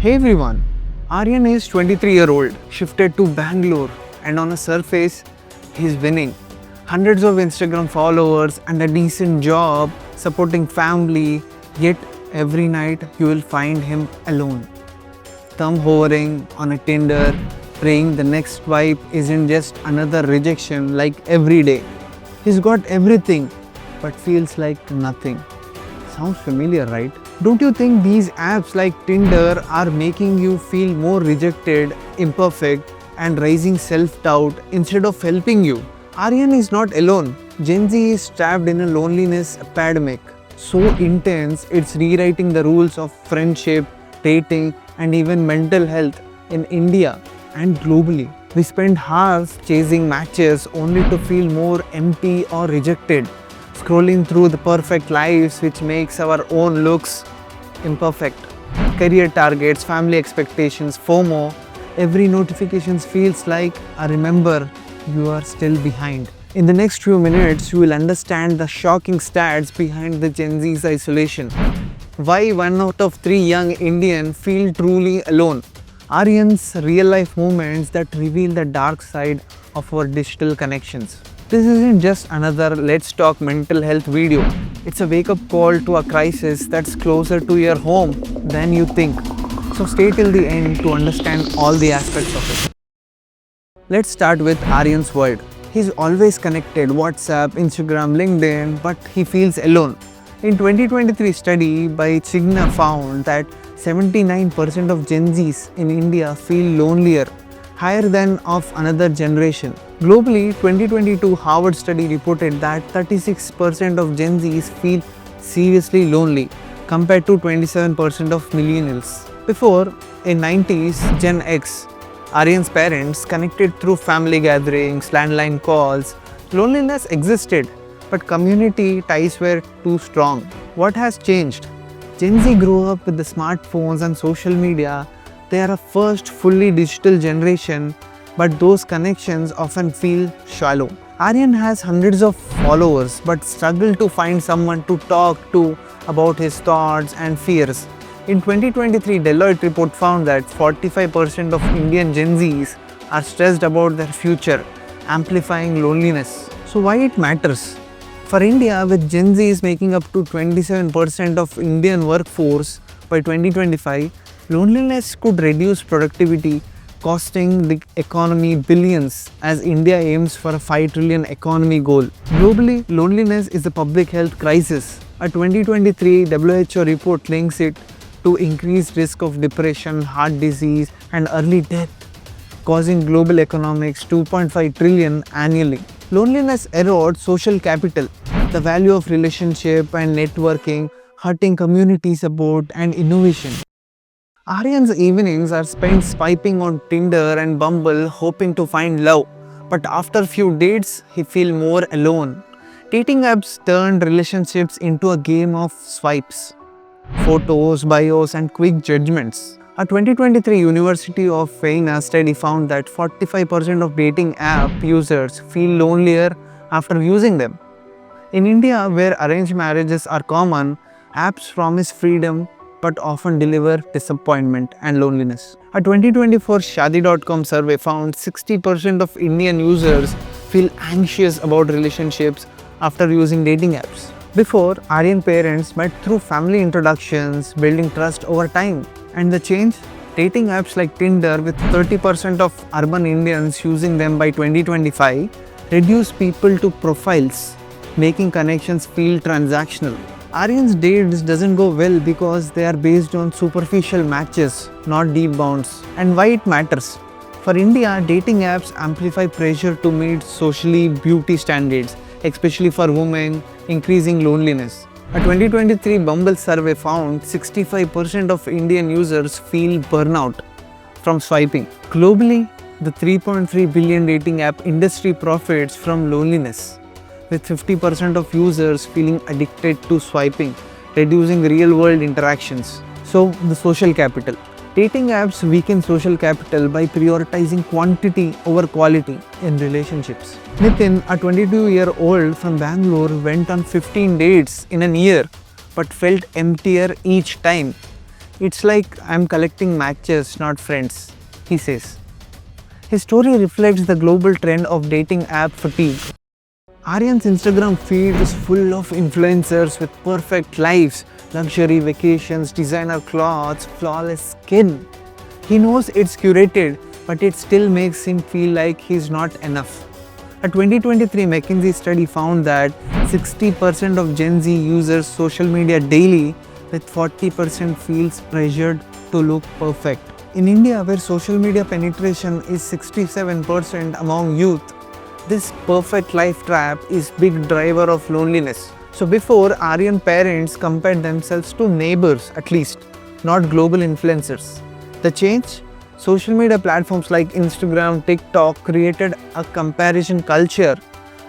Hey everyone, Aryan is 23-year-old, shifted to Bangalore, and on a surface, he's winning. Hundreds of Instagram followers and a decent job, supporting family, yet every night you will find him alone. Thumb hovering on a Tinder, praying the next swipe isn't just another rejection like every day. He's got everything, but feels like nothing. Sounds familiar, right? Don't you think these apps like Tinder are making you feel more rejected, imperfect, and raising self-doubt instead of helping you? Aryan is not alone. Gen Z is trapped in a loneliness epidemic. So intense, it's rewriting the rules of friendship, dating, and even mental health in India and globally. We spend hours chasing matches only to feel more empty or rejected, scrolling through the perfect lives which makes our own looks imperfect. Career targets, family expectations, FOMO, every notification feels like a remember you are still behind. In the next few minutes, you will understand the shocking stats behind the Gen Z's isolation. Why 1 out of 3 young Indians feel truly alone. Aryan's real life moments that reveal the dark side of our digital connections. This isn't just another Let's Talk mental health video. It's a wake-up call to a crisis that's closer to your home than you think. So stay till the end to understand all the aspects of it. Let's start with Aryan's world. He's always connected, WhatsApp, Instagram, LinkedIn, but he feels alone. In 2023 study by Cigna found that 79% of Gen Zs in India feel lonelier, higher than of another generation. Globally, 2022 Harvard study reported that 36% of Gen Zs feel seriously lonely compared to 27% of millennials. Before, in 90s, Gen X, Aryan's parents connected through family gatherings, landline calls. Loneliness existed, but community ties were too strong. What has changed? Gen Z grew up with the smartphones and social media. They are a first fully digital generation, but those connections often feel shallow. Aryan has hundreds of followers but struggles to find someone to talk to about his thoughts and fears. In 2023, Deloitte report found that 45% of Indian Gen Zs are stressed about their future, amplifying loneliness. So why it matters? For India, with Gen Zs making up to 27% of Indian workforce by 2025, loneliness could reduce productivity, costing the economy billions as India aims for a 5 trillion economy goal. Globally, loneliness is a public health crisis. A 2023 WHO report links it to increased risk of depression, heart disease, and early death, causing global economics 2.5 trillion annually. Loneliness erodes social capital, the value of relationship and networking, hurting community support and innovation. Aryan's evenings are spent swiping on Tinder and Bumble hoping to find love, but after few dates, he feels more alone. Dating apps turned relationships into a game of swipes, photos, bios, and quick judgments. A 2023 University of Vienna study found that 45% of dating app users feel lonelier after using them. In India, where arranged marriages are common, apps promise freedom but often deliver disappointment and loneliness. A 2024 Shadi.com survey found 60% of Indian users feel anxious about relationships after using dating apps. Before, Aryan parents met through family introductions, building trust over time. And the change? Dating apps like Tinder, with 30% of urban Indians using them by 2025, reduce people to profiles, making connections feel transactional. Aryan's dates doesn't go well because they are based on superficial matches, not deep bonds. And why it matters? For India, dating apps amplify pressure to meet socially beauty standards, especially for women, increasing loneliness. A 2023 Bumble survey found 65% of Indian users feel burnout from swiping. Globally, the 3.3 billion dating app industry profits from loneliness, with 50% of users feeling addicted to swiping, reducing real-world interactions. So, the social capital. Dating apps weaken social capital by prioritizing quantity over quality in relationships. Nitin, a 22-year-old from Bangalore, went on 15 dates in a year but felt emptier each time. It's like I'm collecting matches, not friends, he says. His story reflects the global trend of dating app fatigue. Aryan's Instagram feed is full of influencers with perfect lives, luxury vacations, designer clothes, flawless skin. He knows it's curated, but it still makes him feel like he's not enough. A 2023 McKinsey study found that 60% of Gen Z users social media daily, with 40% feels pressured to look perfect. In India, where social media penetration is 67% among youth, this perfect life trap is big driver of loneliness. So before, Aryan parents compared themselves to neighbors at least, not global influencers. The change? Social media platforms like Instagram, TikTok created a comparison culture.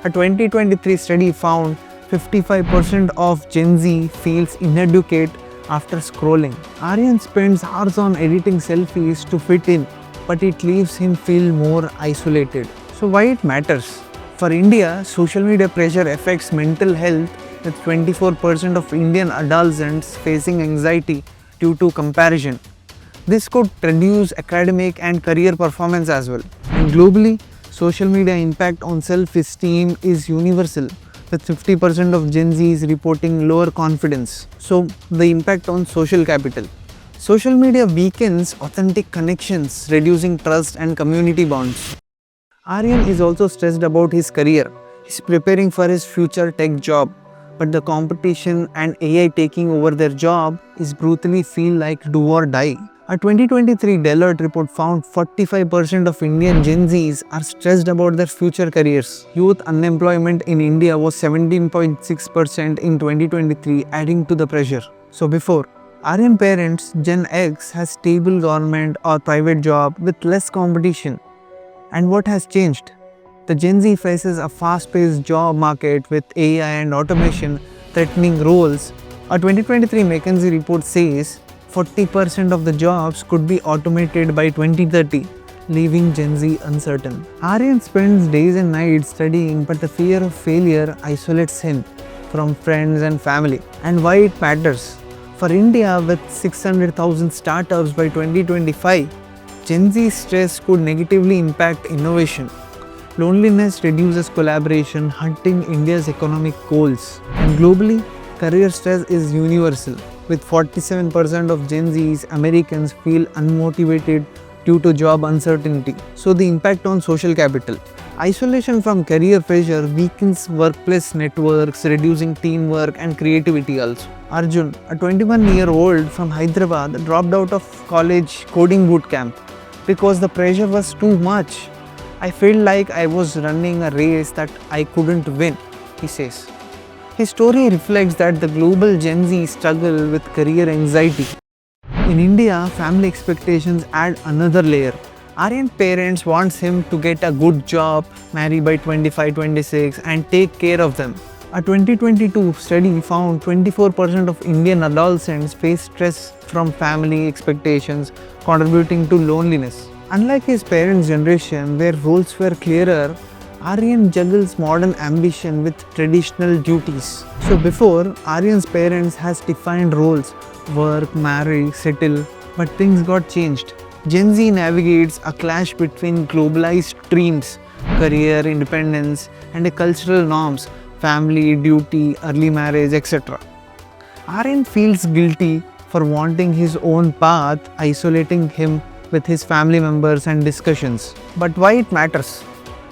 A 2023 study found 55% of Gen Z feels inadequate after scrolling. Aryan spends hours on editing selfies to fit in, but it leaves him feel more isolated. So why it matters? For India, social media pressure affects mental health, with 24% of Indian adolescents facing anxiety due to comparison. This could reduce academic and career performance as well. And globally, social media impact on self-esteem is universal, with 50% of Gen Zs reporting lower confidence. So, the impact on social capital. Social media weakens authentic connections, reducing trust and community bonds. Aryan is also stressed about his career. He's preparing for his future tech job, but the competition and AI taking over their job is brutally feel like do or die. A 2023 Deloitte report found 45% of Indian Gen Zs are stressed about their future careers. Youth unemployment in India was 17.6% in 2023, adding to the pressure. So before, Aryan parents, Gen X has stable government or private job with less competition. And what has changed? The Gen Z faces a fast-paced job market with AI and automation threatening roles. A 2023 McKinsey report says 40% of the jobs could be automated by 2030, leaving Gen Z uncertain. Aryan spends days and nights studying, but the fear of failure isolates him from friends and family. And why it matters? For India, with 600,000 startups by 2025, Gen Z stress could negatively impact innovation. Loneliness reduces collaboration, hunting India's economic goals. And globally, career stress is universal. With 47% of Gen Z's Americans feel unmotivated due to job uncertainty. So the impact on social capital. Isolation from career pressure weakens workplace networks, reducing teamwork and creativity also. Arjun, a 21-year-old from Hyderabad, dropped out of college coding bootcamp because the pressure was too much. I felt like I was running a race that I couldn't win, he says. His story reflects that the global Gen Z struggle with career anxiety. In India, family expectations add another layer. Aryan parents wants him to get a good job, marry by 25-26 and take care of them. A 2022 study found 24% of Indian adolescents face stress from family expectations, contributing to loneliness. Unlike his parents' generation, where roles were clearer, Aryan juggles modern ambition with traditional duties. So before, Aryan's parents has defined roles, work, marry, settle, but things got changed. Gen Z navigates a clash between globalized dreams, career, independence, and cultural norms, family, duty, early marriage, etc. Aryan feels guilty for wanting his own path, isolating him with his family members and discussions. But why it matters?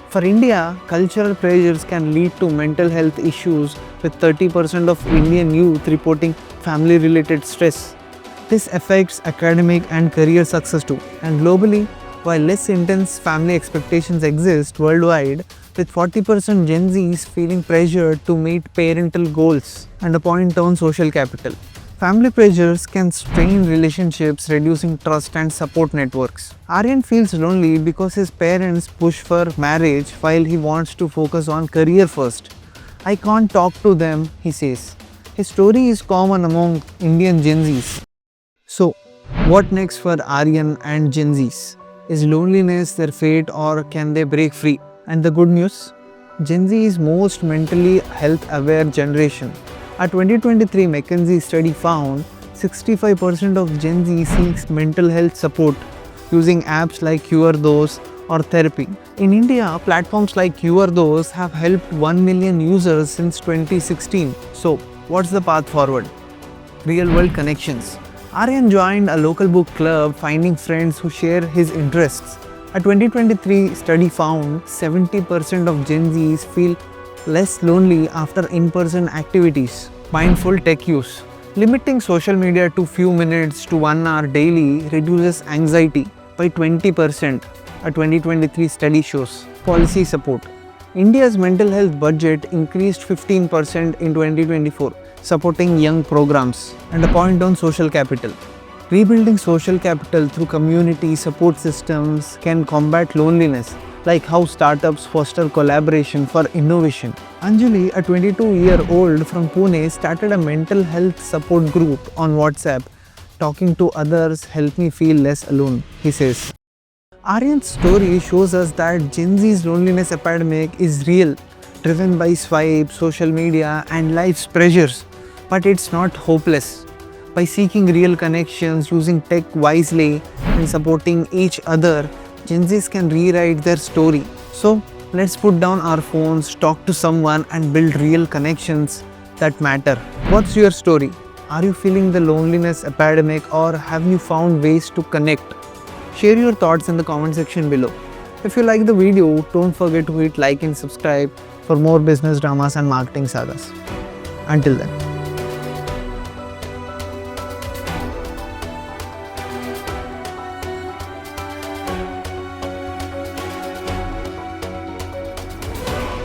For India, cultural pressures can lead to mental health issues, with 30% of Indian youth reporting family-related stress. This affects academic and career success too. And globally, while less intense family expectations exist worldwide, with 40% Gen Zs feeling pressured to meet parental goals. And a point on social capital. Family pressures can strain relationships, reducing trust and support networks. Aryan feels lonely because his parents push for marriage while he wants to focus on career first. I can't talk to them, he says. His story is common among Indian Gen Zs. So, what next for Aryan and Gen Zs? Is loneliness their fate, or can they break free? And the good news? Gen Z is most mentally health aware generation. A 2023 McKinsey study found 65% of Gen Z seeks mental health support using apps like Cure Those or therapy. In India, platforms like Cure Those have helped 1 million users since 2016. So, what's the path forward? Real-world connections. Aryan joined a local book club, finding friends who share his interests. A 2023 study found 70% of Gen Zs feel less lonely after in-person activities. Mindful tech use. Limiting social media to few minutes to 1 hour daily reduces anxiety by 20%, a 2023 study shows. Policy support. India's mental health budget increased 15% in 2024, supporting young programs. And a point on social capital. Rebuilding social capital through community support systems can combat loneliness, like how startups foster collaboration for innovation. Anjali, a 22-year-old from Pune, started a mental health support group on WhatsApp. Talking to others helped me feel less alone, he says. Aryan's story shows us that Gen Z's loneliness epidemic is real, driven by swipes, social media, and life's pressures. But it's not hopeless. By seeking real connections, using tech wisely, and supporting each other, Gen Zs can rewrite their story. So, let's put down our phones, talk to someone, and build real connections that matter. What's your story? Are you feeling the loneliness epidemic, or have you found ways to connect? Share your thoughts in the comment section below. If you like the video, don't forget to hit like and subscribe for more business dramas and marketing sagas. Until then.